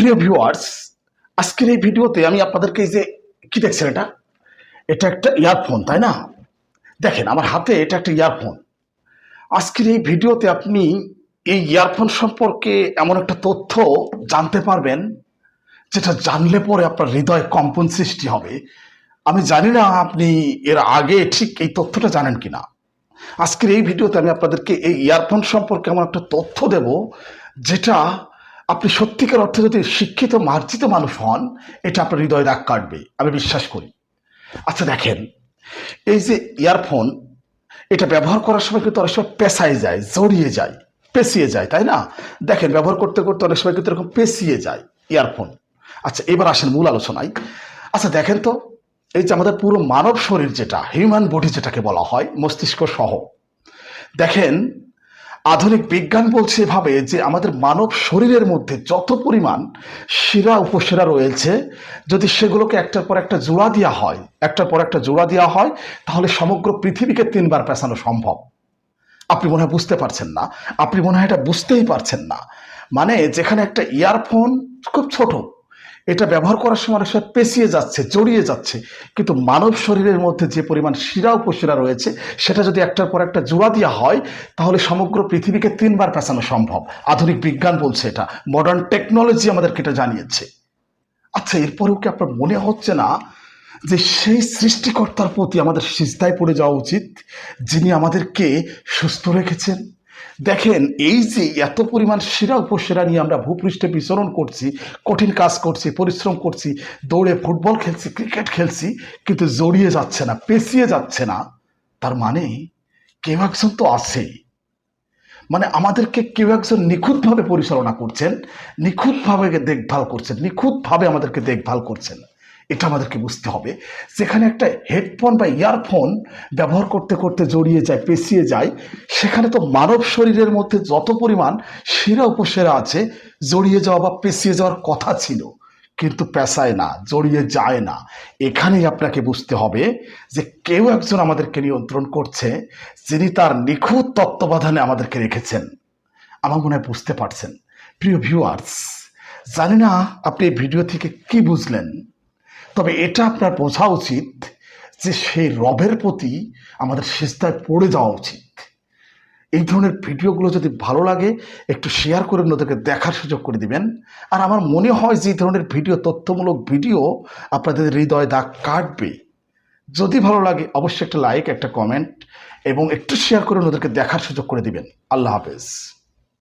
প্রিয় ভিউয়ার্স, আজকের এই ভিডিওতে আমি আপনাদেরকে এই যে কি দেখছেন, এটা একটা ইয়ারফোন, তাই না? দেখেন আমার হাতে এটা একটা ইয়ারফোন। আজকের এই ভিডিওতে আপনি এই ইয়ারফোন সম্পর্কে এমন একটা তথ্য জানতে পারবেন যেটা জানলে পরে আপনার হৃদয় কম্পন সৃষ্টি হবে। আমি জানি না আপনি এর আগে ঠিক এই তথ্যটা জানেন কিনা। আজকের এই ভিডিওতে আমি আপনাদেরকে এই ইয়ারফোন সম্পর্কে এমন একটা তথ্য দেব যেটা আপনি সত্যিকার অর্থে যদি শিক্ষিত মার্জিত মানুষ হন, এটা আপনার হৃদয়ে দাগ কাটবে, আমি বিশ্বাস করি। আচ্ছা দেখেন, এই যে ইয়ারফোন, এটা ব্যবহার করার সময় কিন্তু অনেক সময় পেঁচায় যায়, জড়িয়ে যায়, পেঁচিয়ে যায়, তাই না? দেখেন ব্যবহার করতে করতে অনেক সময় কিন্তু এরকম পেঁচিয়ে যায় ইয়ারফোন। আচ্ছা এবার আসেন মূল আলোচনায়। আচ্ছা দেখেন তো, এই যে আমাদের পুরো মানব শরীর, যেটা হিউম্যান বডি যেটাকে বলা হয়, মস্তিষ্ক সহ, দেখেন আধুনিক বিজ্ঞান বলছে এভাবে যে আমাদের মানব শরীরের মধ্যে যত পরিমাণ শিরা উপশিরা রয়েছে, যদি সেগুলোকে একটার পর একটা জোড়া দেওয়া হয় তাহলে সমগ্র পৃথিবীকে 3 বার পেঁচানো সম্ভব। আপনি মনে হয় বুঝতে পারছেন না, আপনি মনে হয় এটা বুঝতেই পারছেন না। মানে যেখানে একটা ইয়ারফোন খুব ছোট, এটা ব্যবহার করার সময় অনেক সময় পেঁচিয়ে যাচ্ছে, জড়িয়ে যাচ্ছে, কিন্তু মানব শরীরের মধ্যে যে পরিমাণ শিরা উপশিরা রয়েছে সেটা যদি একটার পর একটা জোড়া দেওয়া হয় তাহলে সমগ্র পৃথিবীকে 3 বার পেঁচানো সম্ভব। আধুনিক বিজ্ঞান বলছে, এটা মডার্ন টেকনোলজি আমাদেরকে এটা জানিয়েছে। আচ্ছা এরপরেও কি আপনার মনে হচ্ছে না যে সেই সৃষ্টিকর্তার প্রতি আমাদের সিজদায় পড়ে যাওয়া উচিত, যিনি আমাদেরকে সুস্থ রেখেছেন? দেখেন এই যে এত পরিমাণ শিরা উপশিরা নিয়ে আমরা ভূপৃষ্ঠে বিচরণ করছি, কঠিন কাজ করছি, পরিশ্রম করছি, দৌড়ে ফুটবল খেলছি, ক্রিকেট খেলছি, কিন্তু জড়িয়ে যাচ্ছে না, পেঁচিয়ে যাচ্ছে না। তার মানে কেউ একজন তো আছে, মানে আমাদেরকে কেউ একজন নিখুঁতভাবে পরিচালনা করছেন, নিখুঁতভাবে দেখভাল করছেন, নিখুঁতভাবে আমাদেরকে দেখভাল করছেন। এটা আমাদেরকে বুঝতে হবে। যেখানে একটা হেডফোন বা ইয়ারফোন ব্যবহার করতে করতে জড়িয়ে যায়, পেঁচিয়ে যায়, সেখানে তো মানব শরীরের মধ্যে যত পরিমাণ শিরা উপশিরা আছে, জড়িয়ে যাওয়া বা পেঁচিয়ে যাওয়ার কথা ছিল, কিন্তু পেঁচায় না, জড়িয়ে যায় না। এখানেই আপনাকে বুঝতে হবে যে কেউ একজন আমাদেরকে নিয়ন্ত্রণ করছে, যিনি তার নিখুঁত তত্ত্বাবধানে আমাদেরকে রেখেছেন। আমার মনে হয় বুঝতে পারছেন। প্রিয় ভিউয়ার্স, জানি না আপনি এই ভিডিও থেকে কি বুঝলেন, তবে এটা আপনার বোঝা উচিত যে সেই রবের প্রতি আমাদের সিজদায় পড়ে যাওয়া উচিত। এই ধরনের ভিডিওগুলো যদি ভালো লাগে একটু শেয়ার করে ওদেরকে দেখার সুযোগ করে দিবেন। আর আমার মনে হয় যে এই ধরনের ভিডিও, তথ্যমূলক ভিডিও আপনাদের হৃদয় দাগ কাটবে। যদি ভালো লাগে অবশ্যই একটা লাইক, একটা কমেন্ট এবং একটু শেয়ার করে ওদেরকে দেখার সুযোগ করে দিবেন। আল্লাহ হাফেজ।